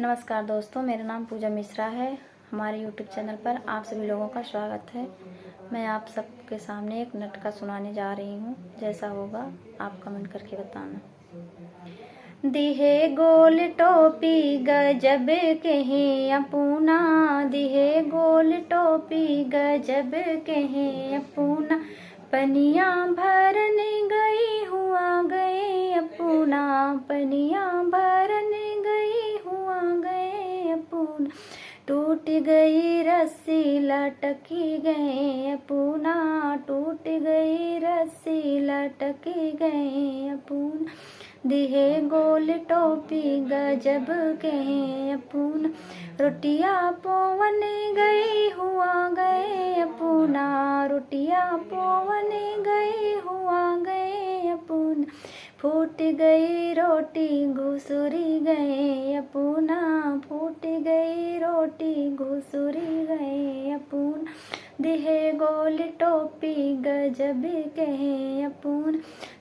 नमस्कार दोस्तों, मेरा नाम पूजा मिश्रा है। हमारे यूट्यूब चैनल पर आप सभी लोगों का स्वागत है। मैं आप सबके सामने एक नाटक सुनाने जा रही हूँ। जैसा होगा आप कमेंट करके बताना। दिहे गोल टोपी गजब कहे अपूना, दिहे गोल टोपी गजब कहे अपूना, पनिया भरने गई हुआ गए अपूना, पनिया भरने गई हुआ गए अपूना, टूट गई रस्सी लटकी गए अपूना, टूट गई रस्सी लटकी गए अपूना, दिहे गोल टोपी गजब कहे अपूना, रोटिया पोवन गई हुआ गए अपूना, रोटिया पोवन गई हुआ गए अपूना, फूट गई रोटी घुसुरी गए अपूना, फूट गई रोटी घुसुरी गए अपूना, दिहे गोल टोपी गजब कहे अपूना,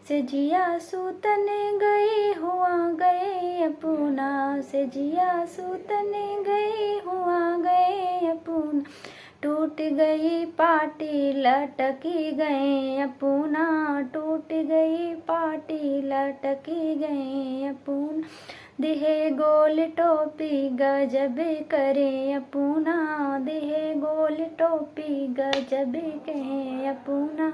से जिया सूतने गई हुआ गए अपूना, से जिया सूतने गई हुआ गए अपूना, टूट गई पाटी लटकी गए अपूना, टूट गई पाटी लटकी गए अपूना, दिहे गोल टोपी गजब करे अपूना, दिहे गोल टोपी गजब कहे अपूना।